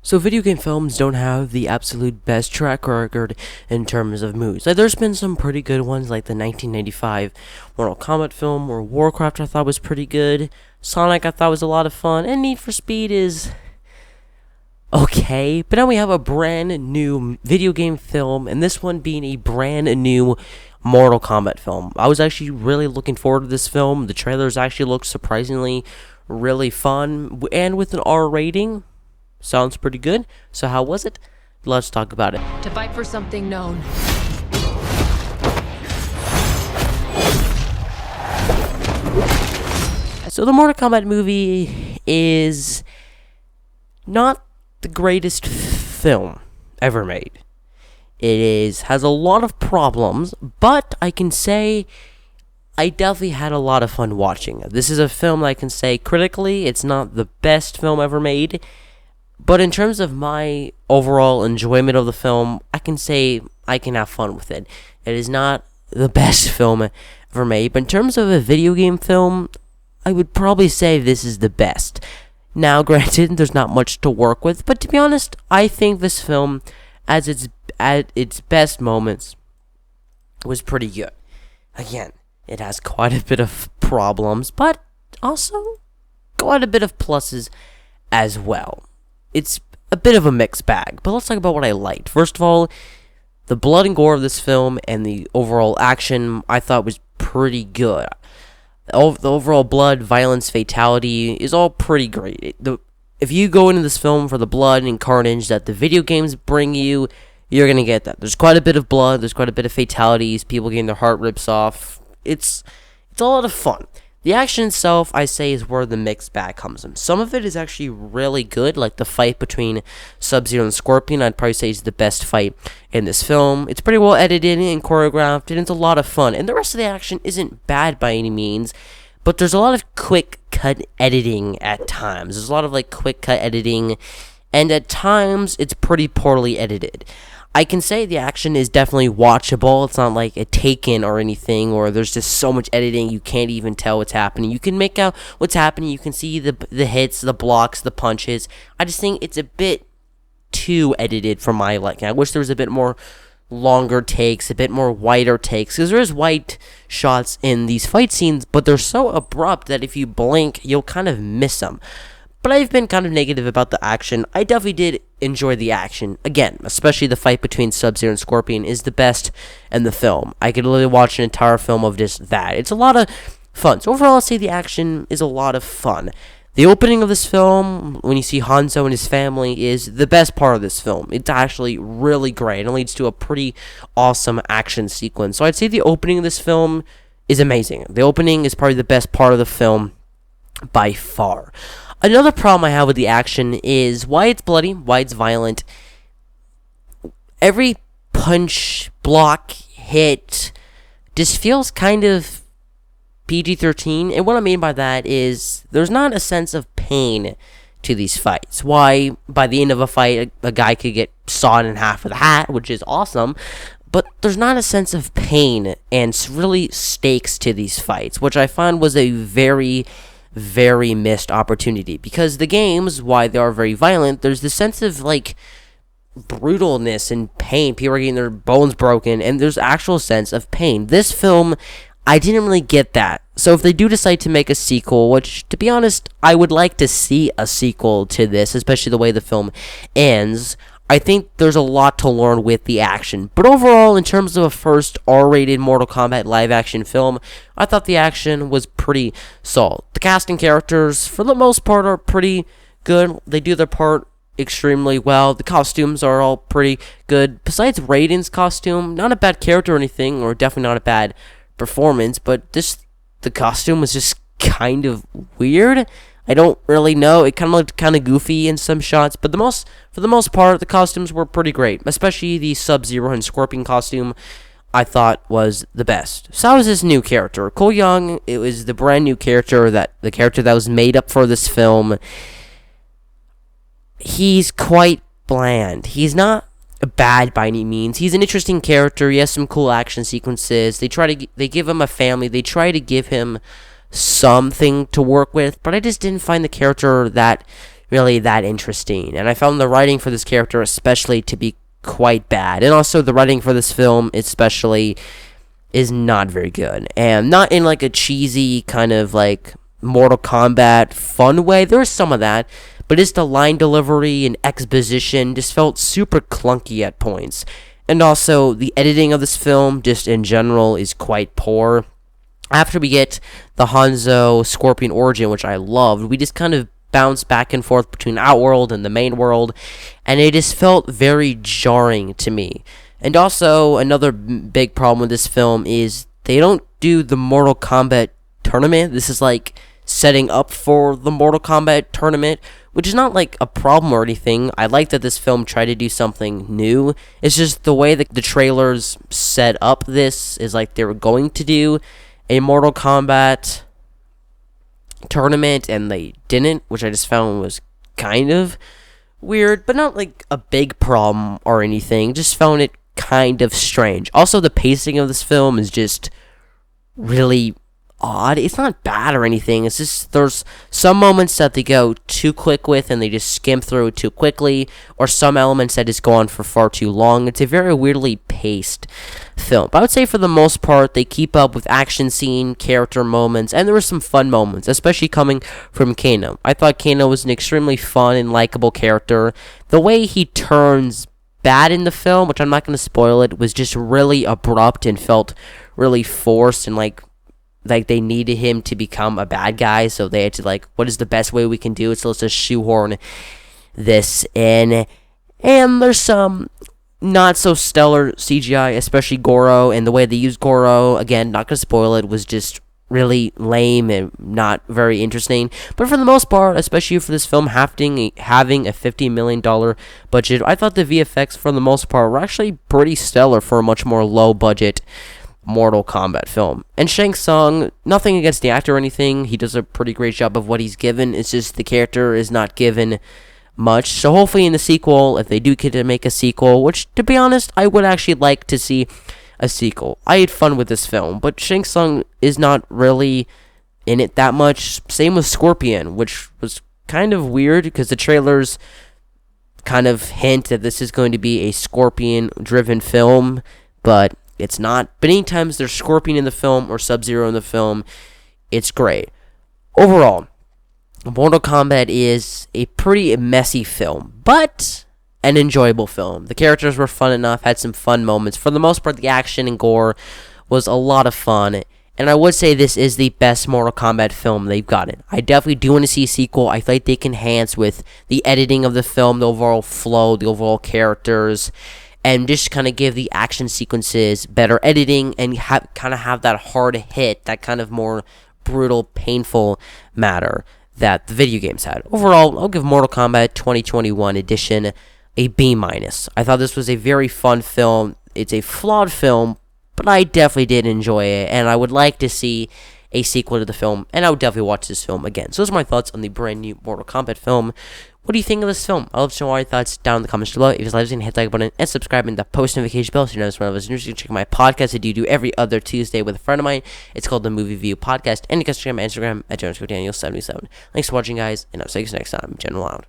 So video game films don't have the absolute best track record in terms of movies. Like, there's been some pretty good ones, like the 1995 Mortal Kombat film, or Warcraft I thought was pretty good. Sonic I thought was a lot of fun, and Need for Speed is okay. But now we have a brand new video game film, and this one being a brand new Mortal Kombat film. I was actually really looking forward to this film. The trailers actually looked surprisingly really fun, and with an R rating. Sounds pretty good. So how was it? Let's talk about it. To fight for something known. So the Mortal Kombat movie is not the greatest film ever made. It has a lot of problems, but I can say I definitely had a lot of fun watching it. This is a film that I can say critically it's not the best film ever made. But in terms of my overall enjoyment of the film, I can say I can have fun with it. It is not the best film ever made, but in terms of a video game film, I would probably say this is the best. Now, granted, there's not much to work with, but to be honest, I think this film, at its best moments, was pretty good. Again, it has quite a bit of problems, but also quite a bit of pluses as well. It's a bit of a mixed bag, but let's talk about what I liked. First of all, the blood and gore of this film and the overall action I thought was pretty good. The overall blood, violence, fatality is all pretty great. If you go into this film for the blood and carnage that the video games bring you, you're going to get that. There's quite a bit of blood, there's quite a bit of fatalities, people getting their heart rips off. It's a lot of fun. The action itself, I say, is where the mixed bag comes in. Some of it is actually really good, like the fight between Sub-Zero and Scorpion. I'd probably say is the best fight in this film. It's pretty well edited and choreographed, and it's a lot of fun. And the rest of the action isn't bad by any means, but there's a lot of quick cut editing at times. There's a lot of quick cut editing, and at times it's pretty poorly edited. I can say the action is definitely watchable. It's not like a Taken or anything, or there's just so much editing you can't even tell what's happening. You can make out what's happening. You can see the hits, the blocks, the punches. I just think it's a bit too edited for my liking. I wish there was a bit more longer takes, a bit more wider takes, because there is wide shots in these fight scenes, but they're so abrupt that if you blink, you'll kind of miss them. But I've been kind of negative about the action. I definitely did enjoy the action. Again, especially the fight between Sub-Zero and Scorpion is the best in the film. I could literally watch an entire film of just that. It's a lot of fun. So overall, I'll say the action is a lot of fun. The opening of this film, when you see Hanzo and his family, is the best part of this film. It's actually really great. It leads to a pretty awesome action sequence. So I'd say the opening of this film is amazing. The opening is probably the best part of the film by far. Another problem I have with the action is why it's bloody, why it's violent. Every punch, block, hit just feels kind of PG-13. And what I mean by that is there's not a sense of pain to these fights. Why, by the end of a fight, a guy could get sawed in half with a hat, which is awesome. But there's not a sense of pain and really stakes to these fights, which I find was a very missed opportunity, because the games, why they are very violent, there's this sense of brutalness and pain. People are getting their bones broken, and there's actual sense of pain. This film, I didn't really get that. So if they do decide to make a sequel, which to be honest, I would like to see a sequel to this, especially the way the film ends, I think there's a lot to learn with the action. But overall, in terms of a first R-rated Mortal Kombat live-action film, I thought the action was pretty solid. The casting characters, for the most part, are pretty good. They do their part extremely well. The costumes are all pretty good. Besides Raiden's costume, not a bad character or anything, or definitely not a bad performance, but the costume was just kind of weird. I don't really know. It kind of looked kind of goofy in some shots, but for the most part, the costumes were pretty great. Especially the Sub-Zero and Scorpion costume, I thought was the best. So how was this new character? Cole Young, it was the brand new character, the character that was made up for this film. He's quite bland. He's not bad by any means. He's an interesting character. He has some cool action sequences. They give him a family. They try to give him something to work with, but I just didn't find the character that really that interesting. And I found the writing for this character especially to be quite bad. And also the writing for this film especially is not very good. And not in like a cheesy kind of like Mortal Kombat fun way. There was some of that, but just the line delivery and exposition just felt super clunky at points. And also the editing of this film just in general is quite poor. After we get the Hanzo Scorpion origin, which I loved, we just kind of bounce back and forth between Outworld and the main world, and it just felt very jarring to me. And also, another big problem with this film is they don't do the Mortal Kombat tournament. This is like setting up for the Mortal Kombat tournament, which is not like a problem or anything. I like that this film tried to do something new. It's just the way that the trailers set up this is like they were going to do a Mortal Kombat tournament and they didn't, which I just found was kind of weird, but not like a big problem or anything. Just found it kind of strange. Also, the pacing of this film is just really odd. It's not bad or anything. It's just there's some moments that they go too quick with and they just skim through it too quickly, or some elements that just go on for far too long. It's a very weirdly paced film. But I would say for the most part they keep up with action scene, character moments, and there were some fun moments, especially coming from Kano. I thought Kano was an extremely fun and likable character. The way he turns bad in the film, which I'm not going to spoil it, was just really abrupt and felt really forced, and like they needed him to become a bad guy, so they had to like, what is the best way we can do it, so let's just shoehorn this in. And there's some not so stellar CGI, especially Goro, and the way they used Goro, again, not gonna spoil it, was just really lame and not very interesting. But for the most part, especially for this film having a $50 million budget, I thought the VFX for the most part were actually pretty stellar for a much more low budget Mortal Kombat film. And Shang Tsung, nothing against the actor or anything, he does a pretty great job of what he's given. It's just the character is not given much. So hopefully in the sequel, if they do get to make a sequel, which to be honest, I would actually like to see a sequel. I had fun with this film, but Shang Tsung is not really in it that much. Same with Scorpion, which was kind of weird because the trailers kind of hint that this is going to be a Scorpion-driven film, but it's not. But anytime there's Scorpion in the film or Sub-Zero in the film, it's great. Overall, Mortal Kombat is a pretty messy film, but an enjoyable film. The characters were fun enough, had some fun moments. For the most part, the action and gore was a lot of fun, and I would say this is the best Mortal Kombat film they've gotten. I definitely do want to see a sequel. I feel like they can enhance with the editing of the film, the overall flow, the overall characters, and just kind of give the action sequences better editing and kind of have that hard hit, that kind of more brutal, painful matter that the video games had. Overall, I'll give Mortal Kombat 2021 edition a B-. I thought this was a very fun film. It's a flawed film, but I definitely did enjoy it, and I would like to see a sequel to the film, and I would definitely watch this film again. So those are my thoughts on the brand new Mortal Kombat film. What do you think of this film? I'd love to know all your thoughts down in the comments below. If you like, hit the like button and subscribe and the post notification bell so you know when I was new. You can check my podcast I do every other Tuesday with a friend of mine. It's called the Movie View Podcast, and you can check my Instagram at JonesCoDaniel77. Thanks for watching, guys, and I'll see you next time. General out.